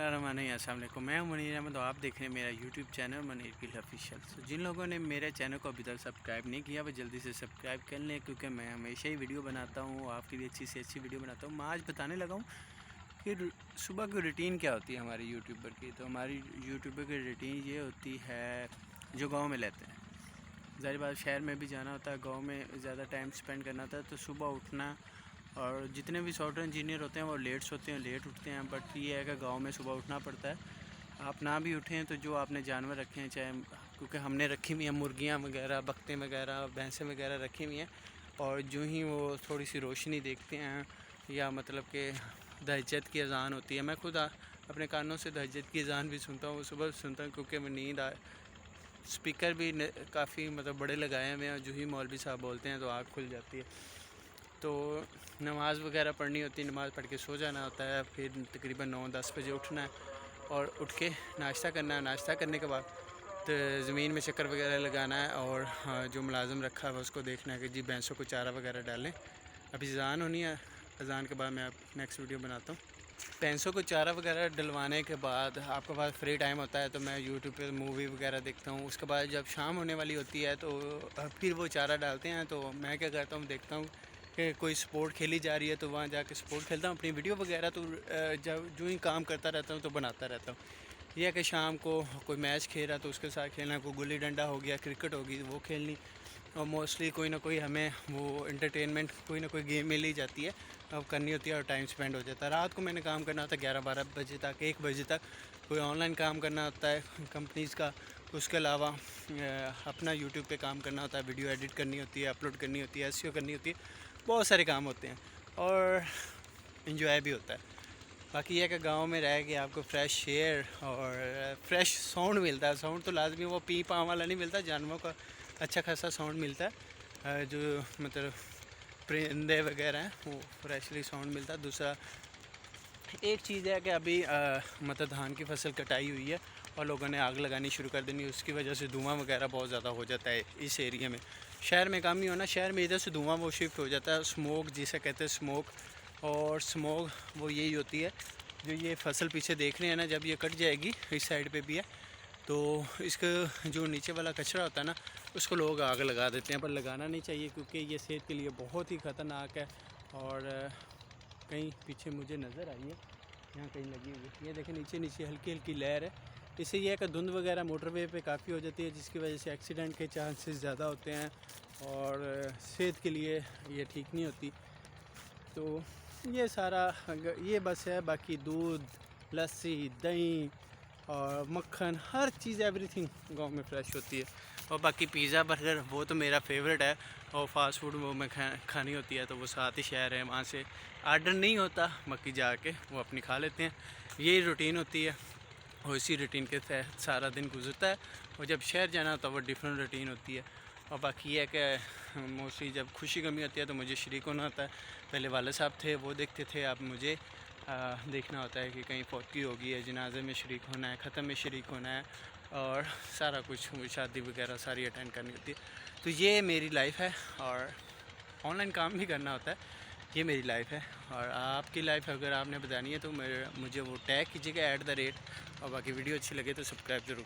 अस्सलाम वालेकुम। मैं मुनीर अहमद और आप देख रहे हैं मेरा YouTube channel Munir Gill official. जिन लोगों ने मेरे चैनल को अभी तक सब्सक्राइब नहीं किया वो जल्दी से सब्सक्राइब कर लें, क्योंकि मैं हमेशा ही वीडियो बनाता हूँ, आपके लिए अच्छी से अच्छी वीडियो बनाता हूँ। मैं आज बताने लगा हूँ कि सुबह की रूटीन क्या होती है हमारी यूट्यूबर की। तो हमारी यूट्यूबर की रूटीन ये होती है जो गाँव में रहते हैं। ज़ाहिर बात शहर में भी जाना होता है, गाँव में ज़्यादा टाइम स्पेंड करना होता है। तो सुबह उठना, और जितने भी सॉफ्टवेयर इंजीनियर होते हैं वो लेट सोते हैं, लेट उठते हैं। बट ये है कि गांव में सुबह उठना पड़ता है। आप ना भी उठें तो जो आपने जानवर रखे हैं, चाहे क्योंकि हमने रखी हुई हैं मुर्गियाँ वगैरह, बकते वगैरह, भैंसें वगैरह रखी हुई हैं, और जो ही वो थोड़ी सी रोशनी देखते हैं या मतलब कि तहज्जुद की अज़ान होती है, मैं खुद अपने कानों से तहज्जुद की अज़ान भी सुनता हूँ, सुबह सुनता हूँ, क्योंकि मैं नींद स्पीकर भी काफ़ी मतलब बड़े लगाए हुए हैं, जो ही मौलवी साहब बोलते हैं तो आँख खुल जाती है। तो नमाज़ वगैरह पढ़नी होती है, नमाज़ पढ़ के सो जाना होता है। फिर तकरीबन 9-10 बजे उठना है और उठ के नाश्ता करना है। नाश्ता करने के बाद तो ज़मीन में चक्कर वगैरह लगाना है, और जो मुलाज़िम रखा है उसको देखना है कि जी भैंसों को चारा वगैरह डालें। अभी अज़ान होनी है, अज़ान के बाद मैं नेक्स्ट वीडियो बनाता हूँ। भैंसों को चारा वगैरह डलवाने के बाद आपके पास फ्री टाइम होता है, तो मैं यूट्यूब पे मूवी वगैरह देखता हूँ। उसके बाद जब शाम होने वाली होती है तो फिर वो चारा डालते हैं, तो मैं क्या करता हूँ, देखता हूँ कि कोई स्पोर्ट खेली जा रही है तो वहाँ जाके स्पोर्ट खेलता हूँ। अपनी वीडियो वगैरह तो जब जो ही काम करता रहता हूँ तो बनाता रहता हूँ। यह है कि शाम को कोई मैच खेल रहा तो उसके साथ खेलना, कोई गुल्ली डंडा हो गया, क्रिकेट होगी वो खेलनी, और मोस्टली कोई ना कोई हमें वो एंटरटेनमेंट कोई ना कोई गेम मिल ही जाती है, अब करनी होती है और टाइम स्पेंड हो जाता है। रात को मैंने काम करना होता है 11-12 बजे तक, 1 बजे तक कोई ऑनलाइन काम करना होता है कंपनीज़ का। उसके अलावा अपना यूट्यूब पे काम करना होता है, वीडियो एडिट करनी होती है, अपलोड करनी होती है, एसईओ करनी होती है, बहुत सारे काम होते हैं और इन्जॉय भी होता है। बाकी यह कि गांव में रह के आपको फ्रेश एयर और फ्रेश साउंड मिलता है। साउंड तो लाजमी वो पी पाँ वाला नहीं मिलता, जानवरों का अच्छा खासा साउंड मिलता है, जो मतलब परिंदे वगैरह हैं वो फ्रेशली साउंड मिलता है। दूसरा एक चीज़ है कि अभी मतलब धान की फसल कटाई हुई है और लोगों ने आग लगानी शुरू कर देनी, उसकी वजह से धुआं वगैरह बहुत ज़्यादा हो जाता है इस एरिया में। शहर में काम नहीं होना, शहर में इधर से धुआं वो शिफ्ट हो जाता है, स्मोक जिसे कहते हैं स्मोक। और स्मोक वो यही होती है, जो ये फसल पीछे देख रहे हैं ना, जब ये कट जाएगी, इस साइड पे भी है, तो इसका जो नीचे वाला कचरा होता है ना, उसको लोग आग लगा देते हैं, पर लगाना नहीं चाहिए क्योंकि ये सेहत के लिए बहुत ही ख़तरनाक है। और कहीं पीछे मुझे नज़र आई है, यहाँ कहीं लगी हुई है, ये देखें नीचे नीचे हल्की हल्की लहर है। इससे यह है कि धुंध वगैरह मोटरवे पे काफ़ी हो जाती है, जिसकी वजह से एक्सीडेंट के चांसेस ज़्यादा होते हैं और सेहत के लिए ये ठीक नहीं होती। तो ये सारा ये बस है। बाकी दूध, लस्सी, दही और मक्खन, हर चीज़ एवरीथिंग गांव में फ़्रेश होती है। और बाकी पिज़्ज़ा बर्गर वो तो मेरा फेवरेट है, और फास्ट फूड वो मैं खानी होती है तो वो साथ ही शहर है, वहाँ से आर्डर नहीं होता, बाकी जाके वो अपनी खा लेते हैं। यही रूटीन होती है और इसी रूटीन के तहत सारा दिन गुजरता है। और जब शहर जाना होता है वो डिफरेंट रूटीन होती है। और बाकी ये है कि मोस्टली जब खुशी गमी होती है तो मुझे शरीक होना होता है। पहले वाले साहब थे वो देखते थे, अब मुझे देखना होता है कि कहीं फौतगी होगी है, जनाजे में शरीक होना है, ख़त्म में शरीक होना है, और सारा कुछ शादी वगैरह सारी अटेंड करनी होती है। तो ये मेरी लाइफ है, और ऑनलाइन काम भी करना होता है, ये मेरी लाइफ है। और आपकी लाइफ अगर आपने बतानी है तो मुझे वो टैग कीजिएगा @ और बाकी वीडियो अच्छी लगे तो सब्सक्राइब ज़रूर।